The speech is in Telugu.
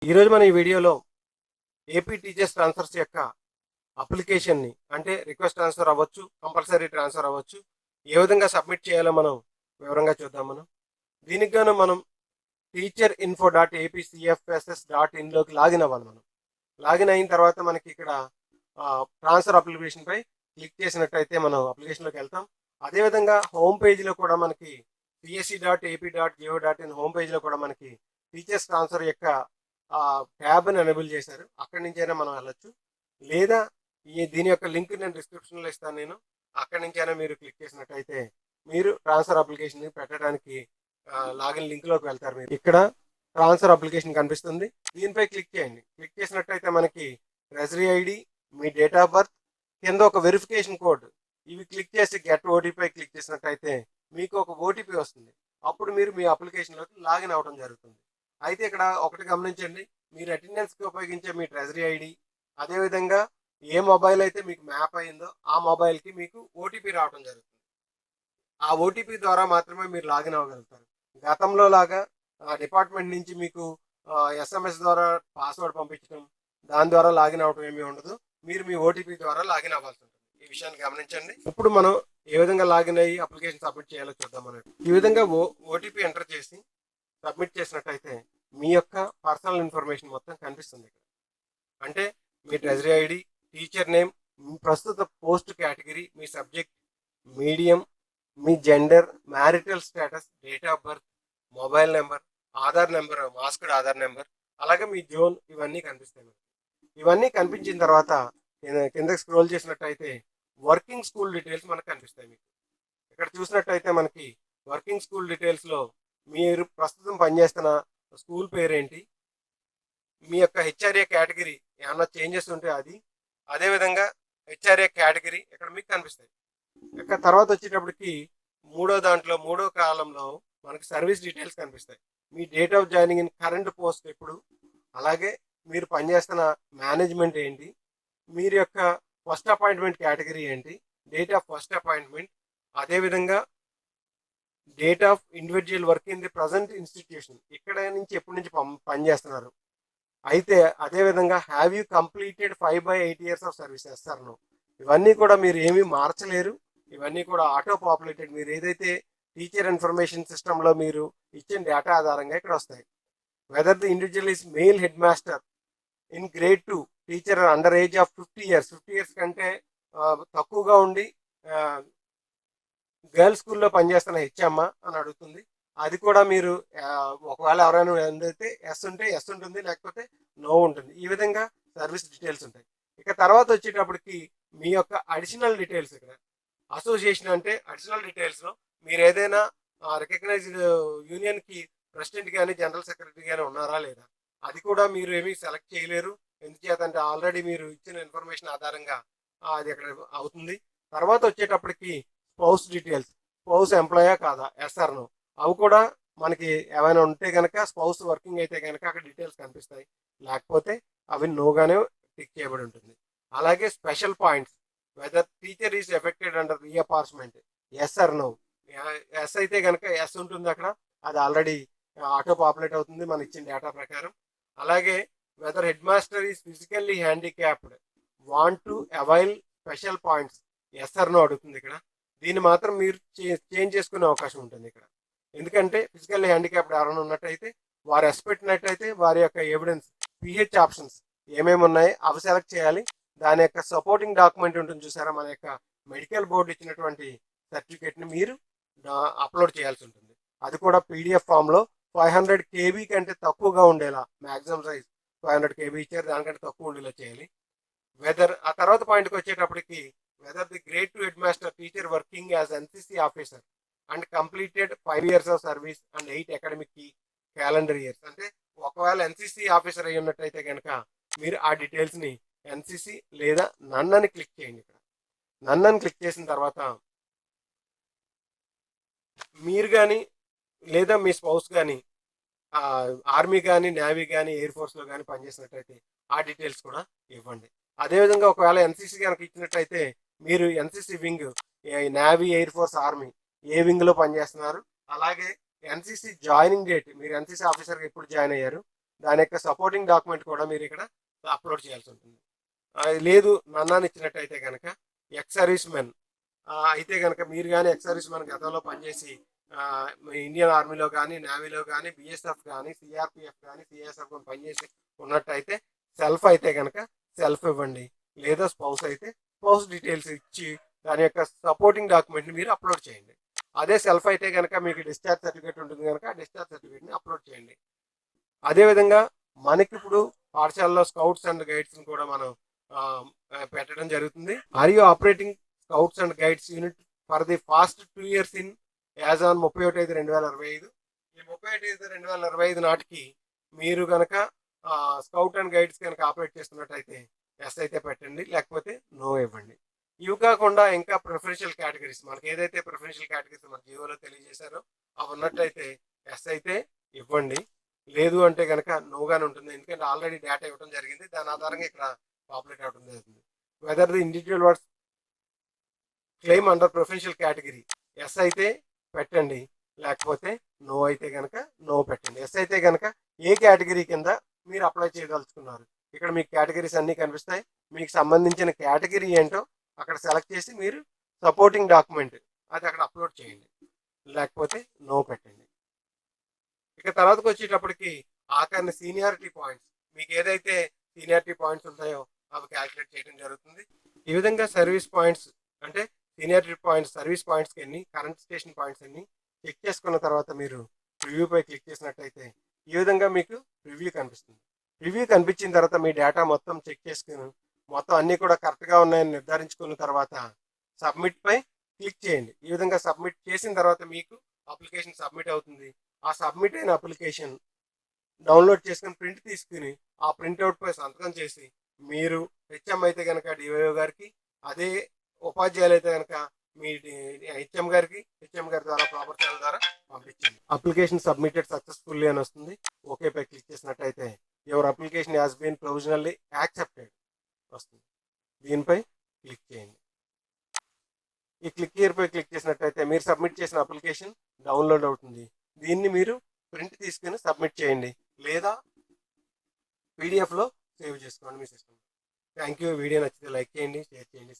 ఈరోజు మన ఈ వీడియోలో ఏపీ టీచర్స్ ట్రాన్స్ఫర్స్ యొక్క అప్లికేషన్ని అంటే రిక్వెస్ట్ ట్రాన్స్ఫర్ అవ్వచ్చు, కంపల్సరీ ట్రాన్స్ఫర్ అవ్వచ్చు, ఏ విధంగా సబ్మిట్ చేయాలో మనం వివరంగా చూద్దాం. దీనికి గాను మనం teacherinfo.apcfss.in లాగిన్ అవ్వాలి. లాగిన్ అయిన తర్వాత మనకి ఇక్కడ ట్రాన్స్ఫర్ అప్లికేషన్పై క్లిక్ చేసినట్టయితే మనం అప్లికేషన్లోకి వెళ్తాం. అదేవిధంగా హోమ్ పేజ్లో కూడా మనకి csc.ap.go.in హోమ్ పేజ్లో కూడా మనకి టీచర్స్ ట్రాన్స్ఫర్ యొక్క ట్యాబ్ని ఎనేబుల్ చేశారు. అక్కడి నుంచైనా మనం వెళ్ళొచ్చు, లేదా దీని యొక్క లింక్ నేను డిస్క్రిప్షన్లో ఇస్తాను. అక్కడి నుంచైనా మీరు క్లిక్ చేసినట్టయితే మీరు ట్రాన్స్ఫర్ అప్లికేషన్ పెట్టడానికి లాగిన్ లింక్లోకి వెళ్తారు. మీరు ఇక్కడ ట్రాన్స్ఫర్ అప్లికేషన్ కనిపిస్తుంది, దీనిపై క్లిక్ చేయండి. క్లిక్ చేసినట్టయితే మనకి treasury ID, me date of birth, కింద ఒక వెరిఫికేషన్ కోడ్, ఇవి క్లిక్ చేసి గెట్ ఓటీపీ క్లిక్ చేసినట్టయితే మీకు ఒక ఓటీపీ వస్తుంది. అప్పుడు మీరు మీ అప్లికేషన్లోకి లాగిన్ అవ్వడం జరుగుతుంది. అయితే ఇక్కడ ఒకటి గమనించండి, మీరు అటెండెన్స్కి ఉపయోగించే మీ ట్రెజరీ ఐడి, అదేవిధంగా ఏ మొబైల్ అయితే మీకు మ్యాప్ అయిందో ఆ మొబైల్కి మీకు ఓటీపీ రావడం జరుగుతుంది. ఆ ఓటీపీ ద్వారా మాత్రమే మీరు లాగిన్ అవ్వగలుగుతారు. గతంలో లాగా డిపార్ట్మెంట్ నుంచి మీకు ఎస్ఎంఎస్ ద్వారా పాస్వర్డ్ పంపించడం, దాని ద్వారా లాగిన్ అవ్వడం ఏమీ ఉండదు. మీరు మీ ఓటీపీ ద్వారా లాగిన్ అవ్వాల్సి ఉంటుంది. ఈ విషయాన్ని గమనించండి. ఇప్పుడు మనం ఏ విధంగా లాగిన్ అయ్యి అప్లికేషన్ సబ్మిట్ చేయాలో చూద్దాం. ఈ విధంగా ఓటీపీ ఎంటర్ చేసి సబ్మిట్ చేసినట్టయితే మీ యొక్క పర్సనల్ ఇన్ఫర్మేషన్ మొత్తం కనిపిస్తుంది. అంటే మీ ట్రెజరీ ఐడి, టీచర్ నేమ్, ప్రస్తుత post category, me subject, medium, me gender, marital status, date of birth, mobile number, Aadhaar number, masked Aadhaar number, అలాగే మీ జోన్, ఇవన్నీ కనిపిస్తాయి. ఇవన్నీ కనిపించిన తర్వాత కిందకి స్క్రోల్ చేసినట్టయితే వర్కింగ్ స్కూల్ డీటెయిల్స్ మనకు కనిపిస్తాయి. మీకు ఇక్కడ చూసినట్టయితే మనకి వర్కింగ్ స్కూల్ డీటెయిల్స్లో మీరు ప్రస్తుతం పనిచేస్తున్న స్కూల్ పేరేంటి, మీ యొక్క హెచ్ఆర్ఏ కేటగిరీ ఏమన్నా చేంజెస్ ఉంటే అది, అదేవిధంగా హెచ్ఆర్ఏ కేటగిరీ ఇక్కడ మీకు కనిపిస్తాయి. ఇక తర్వాత వచ్చేటప్పటికి మూడో కాలంలో మనకి సర్వీస్ డీటెయిల్స్ కనిపిస్తాయి. మీ date of joining in current post ఎప్పుడు, అలాగే మీరు పనిచేస్తున్న మేనేజ్మెంట్ ఏంటి, మీరు యొక్క ఫస్ట్ అపాయింట్మెంట్ కేటగిరీ ఏంటి, డేట్ ఆఫ్ ఫస్ట్ అపాయింట్మెంట్, అదేవిధంగా date of individual work in the present institution, ఇక్కడ నుంచి ఎప్పటి నుంచి పనిచేస్తున్నారు. అయితే అదేవిధంగా have you completed 5/8 years of service చేస్తారను. ఇవన్నీ కూడా మీరు ఏమీ మార్చలేరు, ఇవన్నీ కూడా ఆటో పాపులేటెడ్. మీరు ఏదైతే టీచర్ ఇన్ఫర్మేషన్ సిస్టంలో మీరు ఇచ్చిన డేటా ఆధారంగా ఇక్కడ వస్తాయి. Whether the individual is male head master in grade 2, teacher under age of 50 years, 50 years కంటే తక్కువగా ఉండి గర్ల్స్ స్కూల్లో పనిచేస్తున్న హెచ్ఎమ్మ అని అడుగుతుంది. అది కూడా మీరు ఒకవేళ ఎవరైనా అయితే ఎస్ ఉంటే ఎస్ ఉంటుంది, లేకపోతే నో ఉంటుంది. ఈ విధంగా సర్వీస్ డీటెయిల్స్ ఉంటాయి. ఇక తర్వాత వచ్చేటప్పటికి మీ యొక్క అడిషనల్ డీటెయిల్స్, ఇక్కడ అసోసియేషన్ అంటే అడిషనల్ డీటెయిల్స్లో మీరు ఏదైనా రికగ్నైజ్డ్ యూనియన్కి ప్రెసిడెంట్ కానీ జనరల్ సెక్రటరీ కానీ ఉన్నారా లేదా, అది కూడా మీరు ఏమీ సెలెక్ట్ చేయలేరు. ఎందుచేతంటే ఆల్రెడీ మీరు ఇచ్చిన ఇన్ఫర్మేషన్ ఆధారంగా అది అక్కడ అవుతుంది. తర్వాత వచ్చేటప్పటికి స్పౌస్ డీటెయిల్స్, స్పౌస్ ఎంప్లాయా కాదా, ఎస్ఆర్ నో, అవి కూడా మనకి ఏమైనా ఉంటే కనుక, స్పౌస్ వర్కింగ్ అయితే కనుక అక్కడ డీటెయిల్స్ కనిపిస్తాయి, లేకపోతే అవి నోగానే టిక్ చేయబడి ఉంటుంది. అలాగే special points, whether teacher is affected under reapportionment, yes or no. Yes అయితే కనుక ఎస్ ఉంటుంది అక్కడ, అది ఆల్రెడీ ఆటో పాపులేట్ అవుతుంది మన ఇచ్చిన డేటా ప్రకారం. అలాగే whether head master is physically handicapped, want to avail special points, yes or no అడుగుతుంది ఇక్కడ. దీన్ని మాత్రం మీరు చేంజ్ చేసుకునే అవకాశం ఉంటుంది ఇక్కడ. ఎందుకంటే ఫిజికల్ హ్యాండిక్యాప్డ్ ఎవరైనా ఉన్నట్టయితే, వారు ఎస్ పెట్టినట్టయితే వారి యొక్క ఎవిడెన్స్, పిహెచ్ ఆప్షన్స్ ఏమేమి ఉన్నాయి అవి సెలెక్ట్ చేయాలి. దాని యొక్క సపోర్టింగ్ డాక్యుమెంట్ ఉంటుంది చూసారా, మన యొక్క మెడికల్ బోర్డు ఇచ్చినటువంటి సర్టిఫికేట్ని మీరు అప్లోడ్ చేయాల్సి ఉంటుంది. అది కూడా పీడిఎఫ్ ఫామ్లో 500 KB కంటే తక్కువగా ఉండేలా, మ్యాక్సిమం సైజ్ 500 KB ఇచ్చారు, దానికంటే తక్కువ ఉండేలా చేయాలి. వెదర్ ఆ తర్వాత పాయింట్కి వచ్చేటప్పటికి whether the grade 2 head master teacher working as NCC officer and completed 5 years of service and 8 academic calendar years. అంటే ఒకవేళ ఎన్సిసి ఆఫీసర్ అయి ఉన్నట్టయితే కనుక మీరు ఆ డీటెయిల్స్ని ఎన్సిసి లేదా నన్ అని క్లిక్ చేయండి. ఇక్కడ నన్ అని క్లిక్ చేసిన తర్వాత మీరు కానీ లేదా మీ స్పౌస్ కానీ ఆర్మీ కానీ, నేవీ కానీ, ఎయిర్ ఫోర్స్లో కానీ పనిచేసినట్టయితే ఆ డీటెయిల్స్ కూడా ఇవ్వండి. అదేవిధంగా ఒకవేళ ఎన్సిసి కనుక ఇచ్చినట్టయితే మీరు NCC wing, navy, air force, army ఏ వింగ్లో పనిచేస్తున్నారు, అలాగే ఎన్సిసి జాయినింగ్ డేట్, మీరు ఎన్సిసి ఆఫీసర్గా ఎప్పుడు జాయిన్ అయ్యారు, దాని యొక్క సపోర్టింగ్ డాక్యుమెంట్ కూడా మీరు ఇక్కడ అప్లోడ్ చేయాల్సి ఉంటుంది. లేదు నన్నాని ఇచ్చినట్టయితే కనుక ఎక్స్ సర్వీస్ మెన్ అయితే కనుక మీరు కానీ ఎక్స్ సర్వీస్ మెన్ గతంలో పనిచేసి ఇండియన్ ఆర్మీలో కానీ నేవీలో కానీ బిఎస్ఎఫ్ కానీ సిఆర్పిఎఫ్ కానీ సిఎస్ఎఫ్ పనిచేసి ఉన్నట్టయితే సెల్ఫ్ అయితే కనుక సెల్ఫ్ ఇవ్వండి, లేదా స్పౌస్ అయితే స్పౌస్ డీటెయిల్స్ ఇచ్చి దాని యొక్క సపోర్టింగ్ డాక్యుమెంట్ని మీరు అప్లోడ్ చేయండి. అదే సెల్ఫ్ అయితే కనుక మీకు డిశ్చార్జ్ సర్టిఫికేట్ ఉంటుంది కనుక డిశ్చార్జ్ సర్టిఫికేట్ని అప్లోడ్ చేయండి. అదేవిధంగా మనకి ఇప్పుడు పాఠశాలలో స్కౌట్స్ అండ్ గైడ్స్ని కూడా మనం పెట్టడం జరుగుతుంది. మరియు operating scouts and guides unit for the fast 2 years in as on 31/5/2025. ఈ 31/5/2025 నాటికి మీరు కనుక స్కౌట్ అండ్ గైడ్స్ కనుక ఆపరేట్ చేస్తున్నట్టయితే ఎస్ అయితే పెట్టండి, లేకపోతే నో ఇవ్వండి. ఇవి కాకుండా ఇంకా ప్రిఫరెన్షియల్ కేటగిరీస్ మనకి ఏదైతే ప్రిఫరెన్షియల్ కేటగిరీస్ మన జియోలో తెలియజేశారో అవి ఉన్నట్టయితే ఎస్ అయితే ఇవ్వండి, లేదు అంటే కనుక నోగానే ఉంటుంది. ఎందుకంటే ఆల్రెడీ డేటా ఇవ్వడం జరిగింది, దాని ఆధారంగా ఇక్కడ పాపులేట్ అవ్వడం జరుగుతుంది. Whether the individual words claim under preferential category yes అయితే పెట్టండి, లేకపోతే నో అయితే కనుక నో పెట్టండి. ఎస్ అయితే కనుక ఏ కేటగిరీ కింద మీరు అప్లై చేయదలుచుకున్నారు, ఇక్కడ మీకు కేటగిరీస్ అన్నీ కనిపిస్తాయి. మీకు సంబంధించిన కేటగిరీ ఏంటో అక్కడ సెలెక్ట్ చేసి మీరు సపోర్టింగ్ డాక్యుమెంట్ అది అక్కడ అప్లోడ్ చేయండి, లేకపోతే నో పెట్టండి. ఇక తర్వాతకు వచ్చేటప్పటికి ఆఖరిని సీనియారిటీ పాయింట్స్, మీకు ఏదైతే సీనియారిటీ పాయింట్స్ ఉంటాయో అవి క్యాలిక్యులేట్ చేయడం జరుగుతుంది. ఈ విధంగా సర్వీస్ పాయింట్స్ అంటే సీనియారిటీ పాయింట్స్ సర్వీస్ పాయింట్స్కి ఎన్ని, కరెంట్ స్టేషన్ పాయింట్స్ ఎన్ని చెక్ చేసుకున్న తర్వాత మీరు రివ్యూపై క్లిక్ చేసినట్టయితే ఈ విధంగా మీకు రివ్యూ కనిపిస్తుంది. రివ్యూ కనిపించిన తర్వాత మీ డేటా మొత్తం చెక్ చేసుకుని మొత్తం అన్నీ కూడా కరెక్ట్గా ఉన్నాయని నిర్ధారించుకున్న తర్వాత సబ్మిట్పై క్లిక్ చేయండి. ఈ విధంగా సబ్మిట్ చేసిన తర్వాత మీకు అప్లికేషన్ సబ్మిట్ అవుతుంది. ఆ సబ్మిట్ అయిన అప్లికేషన్ డౌన్లోడ్ చేసుకుని ప్రింట్ తీసుకుని ఆ ప్రింట్అవుట్పై సంతకం చేసి మీరు హెచ్ఎం అయితే కనుక డివైఓ గారికి, అదే ఉపాధ్యాయులు అయితే కనుక మీ హెచ్ఎం గారికి, హెచ్ఎం గారి ద్వారా ప్రాపర్ ఛానల్ ద్వారా పంపించండి. అప్లికేషన్ సబ్మిటెడ్ సక్సెస్ఫుల్లీ అని వస్తుంది. ఓకేపై క్లిక్ చేసినట్టయితే your application has been provisionally accepted వస్తుంది. దీనిపై క్లిక్ చేయండి. ఈ క్లిక్ హియర్పై క్లిక్ చేసినట్టయితే మీరు సబ్మిట్ చేసిన అప్లికేషన్ డౌన్లోడ్ అవుతుంది. దీన్ని మీరు ప్రింట్ తీసుకుని సబ్మిట్ చేయండి, లేదా పీడిఎఫ్లో సేవ్ చేసుకోండి మీ సిస్టమ్. Thank you. వీడియో నచ్చితే లైక్ చేయండి, షేర్ చేయండి.